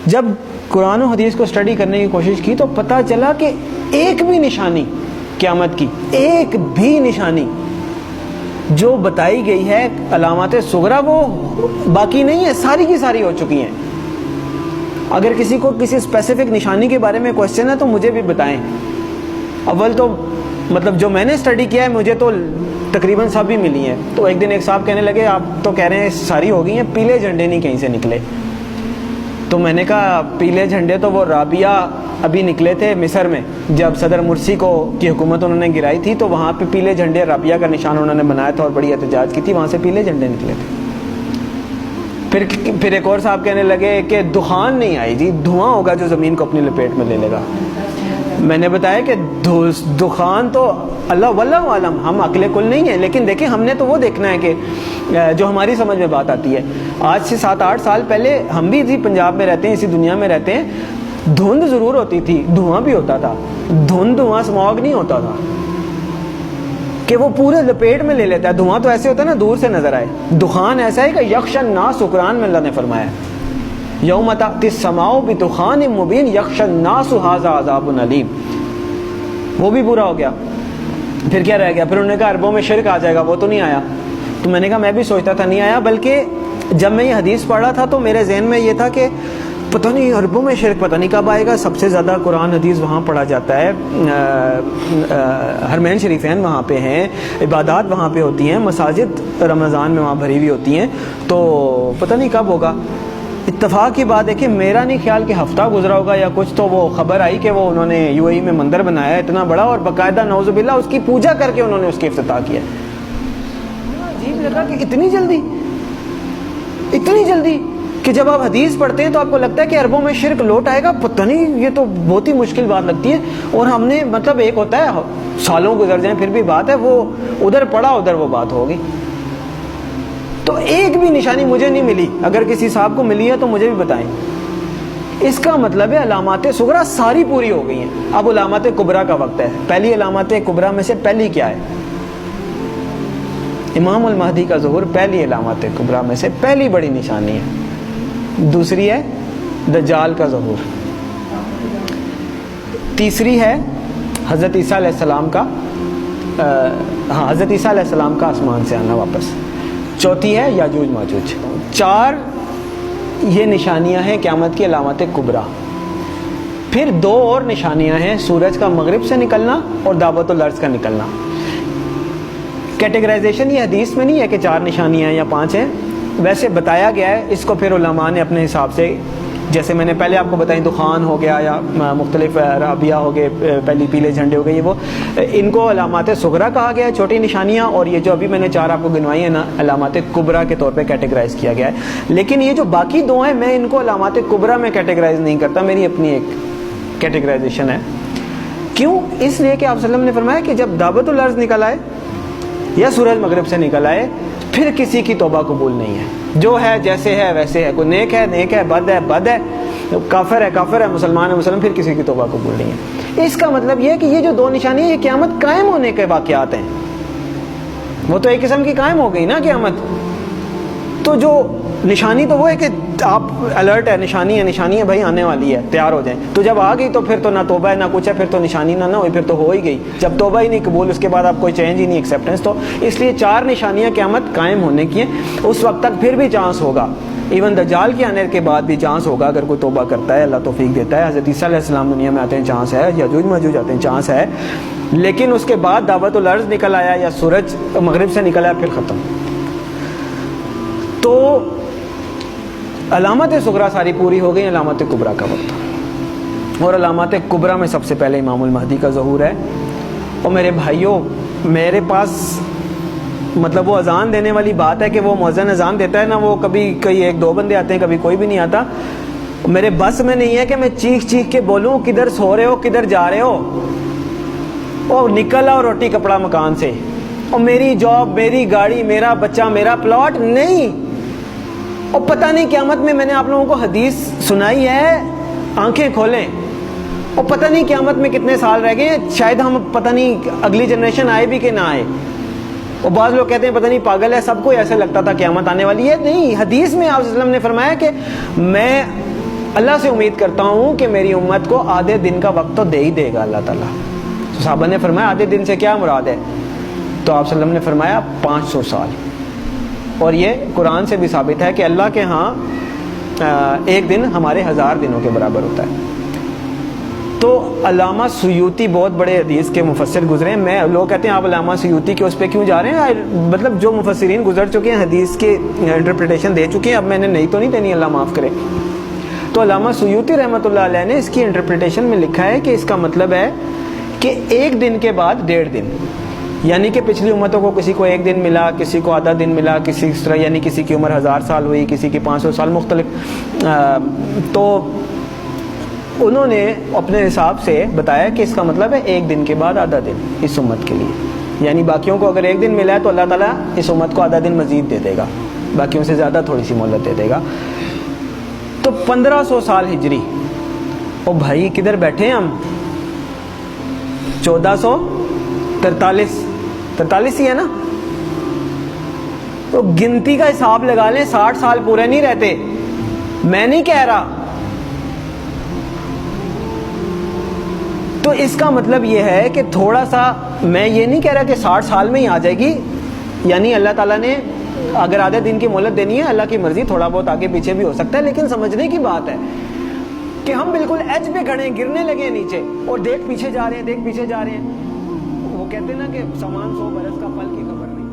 جب قرآن و حدیث کو اسٹڈی کرنے کی کوشش کی تو پتہ چلا کہ ایک بھی نشانی قیامت کی، ایک بھی نشانی جو بتائی گئی ہے علامات صغریٰ وہ باقی نہیں ہے، ساری کی ساری ہو چکی ہیں۔ اگر کسی کو کسی اسپیسیفک نشانی کے بارے میں کوشچن ہے تو مجھے بھی بتائیں۔ اول تو مطلب جو میں نے اسٹڈی کیا ہے مجھے تو تقریباً سب ہی ملی ہیں۔ تو ایک دن ایک صاحب کہنے لگے آپ تو کہہ رہے ہیں ساری ہو گئی ہیں، پیلے جھنڈے نہیں کہیں سے نکلے۔ تو میں نے کہا پیلے جھنڈے تو وہ رابعہ ابھی نکلے تھے مصر میں، جب صدر مرسی کی حکومت انہوں نے گرائی تھی تو وہاں پہ پیلے جھنڈے رابعہ کا نشان انہوں نے بنایا تھا اور بڑی احتجاج کی تھی، وہاں سے پیلے جھنڈے نکلے تھے۔ پھر ایک اور صاحب کہنے لگے کہ دخان نہیں آئی جی، دھواں ہوگا جو زمین کو اپنی لپیٹ میں لے لے گا۔ میں نے بتایا کہ دخان تو اللہ واللہ عالم، ہم عقل کل نہیں ہیں، لیکن دیکھیں ہم نے تو وہ دیکھنا ہے کہ جو ہماری سمجھ میں بات آتی ہے۔ آج سے 7-8 سال پہلے ہم بھی اسی پنجاب میں رہتے ہیں، اسی دنیا میں رہتے ہیں، دھند ضرور ہوتی تھی، دھواں بھی ہوتا تھا، دھواں اسموگ نہیں ہوتا تھا کہ وہ پورے لپیٹ میں لے لیتا ہے۔ دھواں تو ایسے ہوتا ہے نا دور سے نظر آئے، دخان ایسا ہے کہ یخشى الناس، قرآن میں اللہ نے فرمایا یوم تأتی السماء بدخان مبین یخشى الناس ھذا عذاب علیم، وہ بھی پورا ہو گیا۔ پھر کیا رہ گیا؟ پھر انہوں نے کہا عربوں میں شرک آ جائے گا، وہ تو نہیں آیا۔ تو میں نے کہا میں بھی سوچتا تھا نہیں آیا، بلکہ جب میں یہ حدیث پڑھ رہا تھا تو میرے ذہن میں یہ تھا کہ پتہ نہیں عربوں میں شرک پتہ نہیں کب آئے گا۔ سب سے زیادہ قرآن حدیث وہاں پڑھا جاتا ہے، حرمین شریفین وہاں پہ ہیں، عبادات وہاں پہ ہوتی ہیں، مساجد رمضان میں وہاں بھری ہوئی ہوتی ہیں، تو پتہ نہیں کب ہوگا۔ اتفاق کی بات ہے کہ میرا نہیں خیال کہ ہفتہ گزرا ہوگا یا کچھ، تو وہ خبر آئی کہ وہ انہوں نے UAE میں مندر بنایا ہے اتنا بڑا، اور باقاعدہ نعوذ باللہ اس کی پوجا کر کے انہوں نے اس کی افتتاح کیا۔ عجیب لگا کہ اتنی جلدی کہ جب آپ حدیث پڑھتے ہیں تو آپ کو لگتا ہے کہ عربوں میں شرک لوٹ آئے گا، پتہ نہیں، یہ تو بہت ہی مشکل بات لگتی ہے۔ اور ہم نے مطلب ایک ہوتا ہے سالوں گزر جائیں پھر بھی بات ہے، وہ ادھر پڑا ادھر وہ بات ہوگی۔ تو ایک بھی نشانی مجھے نہیں ملی، اگر کسی صاحب کو ملی ہے تو مجھے بھی بتائیں۔ اس کا مطلب ہے علامات صغریٰ ساری پوری ہو گئی ہیں، اب علامات کبریٰ کا وقت ہے۔ پہلی علامات کبریٰ میں سے پہلی کیا ہے؟ امام المہدی کا ظہور پہلی علامات کبریٰ میں سے پہلی بڑی نشانی ہے۔ دوسری ہے دجال کا ظہور، تیسری ہے حضرت عیسیٰ علیہ السلام کا حضرت عیسیٰ علیہ السلام کا آسمان سے آنا واپس، چوتھی ہے یاجوج ماجوج۔ 4 یہ نشانیاں ہیں قیامت کی علامات کبریٰ۔ پھر 2 اور نشانیاں ہیں، سورج کا مغرب سے نکلنا اور دعوت الارض کا نکلنا۔ کیٹیگرائزیشن یہ حدیث میں نہیں ہے کہ 4 نشانیاں یا 5 ہیں، ویسے بتایا گیا ہے، اس کو پھر علماء نے اپنے حساب سے، جیسے میں نے پہلے آپ کو بتائی دخان ہو گیا یا مختلف رابعہ ہو گئے، پہلی پیلے جھنڈے ہو گئے، یہ وہ ان کو علامات صغریٰ کہا گیا ہے، چھوٹی نشانیاں، اور یہ جو ابھی میں نے 4 آپ کو گنوائی ہیں نا علامات کبریٰ کے طور پہ کیٹیگرائز کیا گیا ہے۔ لیکن یہ جو باقی 2 ہیں میں ان کو علامات کبریٰ میں کیٹیگرائز نہیں کرتا، میری اپنی ایک کیٹیگرائزیشن ہے۔ کیوں؟ اس لیے کہ آپ صلی اللہ علیہ وسلم نے فرمایا کہ جب دعوت الارض نکل آئے یا سورج مغرب سے نکل آئے پھر کسی کی توبہ قبول نہیں ہے، جو ہے جیسے ہے ویسے ہے، کوئی نیک ہے بد ہے، کافر ہے مسلمان ہے پھر کسی کی توبہ قبول نہیں ہے۔ اس کا مطلب یہ ہے کہ یہ جو 2 نشانی ہیں یہ قیامت قائم ہونے کے واقعات ہیں، وہ تو ایک قسم کی قائم ہو گئی نا قیامت۔ تو جو نشانی تو وہ ہے کہ آپ الرٹ ہے، نشانی ہے بھائی آنے والی ہے، تیار ہو جائیں۔ تو جب آ گئی تو پھر تو نہ توبہ ہے نہ کچھ ہے، پھر تو نشانی نہ ہوئی، پھر تو ہو ہی گئی۔ جب توبہ ہی نہیں قبول، اس کے بعد آپ کوئی چینج ہی نہیں، ایکسیپٹنس۔ تو اس لیے 4 نشانیاں قیامت قائم ہونے کی ہیں، اس وقت تک پھر بھی چانس ہوگا، ایون دجال کے آنے کے بعد بھی چانس ہوگا اگر کوئی توبہ کرتا ہے، اللہ توفیق دیتا ہے۔ حضرت عیسیٰ علیہ السلام دنیا میں آتے ہیں، چانس ہے، یاجوج ماجوج آتے ہیں، چانس ہے، لیکن اس کے بعد دعوت الارض نکل آیا یا سورج مغرب سے نکل آیا پھر ختم۔ تو علامات صغریٰ ساری پوری ہو گئی، علامات کبریٰ کا وقت، اور علامات کبریٰ میں سب سے پہلے امام المہدی کا ظہور ہے۔ اور میرے بھائیوں، میرے پاس مطلب وہ اذان دینے والی بات ہے کہ وہ مؤذن اذان دیتا ہے نا، وہ کبھی کوئی 1-2 بندے آتے ہیں، کبھی کوئی بھی نہیں آتا، میرے بس میں نہیں ہے کہ میں چیخ کے بولوں کدھر سو رہے ہو، کدھر جا رہے ہو، اور نکل آؤ روٹی کپڑا مکان سے، اور میری جاب، میری گاڑی، میرا بچہ، میرا پلاٹ، نہیں۔ اور پتہ نہیں قیامت میں نے آپ لوگوں کو حدیث سنائی ہے، آنکھیں کھولیں، اور پتہ نہیں قیامت میں کتنے سال رہ گئے، شاید ہم پتہ نہیں اگلی جنریشن آئے بھی کہ نہ آئے۔ اور بعض لوگ کہتے ہیں پتہ نہیں پاگل ہے، سب کو ایسے لگتا تھا قیامت آنے والی ہے، نہیں، حدیث میں آپ صلی اللہ علیہ وسلم نے فرمایا کہ میں اللہ سے امید کرتا ہوں کہ میری امت کو آدھے دن کا وقت تو دے ہی دے گا اللہ تعالیٰ. تو صحابہ نے فرمایا آدھے دن سے کیا مراد ہے؟ تو آپ صلی اللہ علیہ وسلم نے فرمایا 500 سال. اور یہ قرآن سے بھی ثابت ہے کہ اللہ کے ہاں ایک دن ہمارے 1000 دنوں کے برابر ہوتا ہے. تو علامہ سیوطی بہت بڑے حدیث کے مفسر گزرے ہیں. میں لوگ کہتے ہیں آپ علامہ سیوطی کے اس پہ کیوں جا رہے ہیں؟ مطلب جو مفسرین گزر چکے ہیں حدیث کے انٹرپریٹیشن دے چکے ہیں, اب میں نے نہیں تو نہیں دینی, اللہ معاف کرے. تو علامہ سیوطی رحمۃ اللہ علیہ نے اس کی انٹرپریٹیشن میں لکھا ہے کہ اس کا مطلب ہے کہ ایک دن کے بعد 1.5 دن, یعنی کہ پچھلی امتوں کو کسی کو 1 دن ملا, کسی کو آدھا دن ملا, کسی اس طرح, یعنی کسی کی عمر 1000 سال ہوئی, کسی کی 500 سال, مختلف. تو انہوں نے اپنے حساب سے بتایا کہ اس کا مطلب ہے 1 دن کے بعد آدھا دن اس امت کے لیے. یعنی باقیوں کو اگر 1 دن ملا ہے تو اللہ تعالیٰ اس امت کو آدھا دن مزید دے دے گا, باقیوں سے زیادہ تھوڑی سی مہلت دے دے گا. تو 1500 سال ہجری. او بھائی کدھر بیٹھے ہیں ہم؟ 1443 ہی ہے نا. تو گنتی کا حساب لگا لیں, 60 سال پورے نہیں رہتے. میں نہیں کہہ رہا. تو اس کا مطلب یہ ہے کہ تھوڑا سا, میں یہ نہیں کہہ رہا کہ 60 سال میں ہی آ جائے گی, یعنی اللہ تعالیٰ نے اگر آدھے دن کی مہلت دینی ہے, اللہ کی مرضی, تھوڑا بہت آگے پیچھے بھی ہو سکتا ہے. لیکن سمجھنے کی بات ہے کہ ہم بالکل ایج پہ کھڑے ہیں, گرنے لگے نیچے, اور دیکھ پیچھے جا رہے ہیں, دیکھ پیچھے جا رہے ہیں. وہ کہتے ہیں نا کہ سامان 100 برس کا پھل کی خبر نہیں.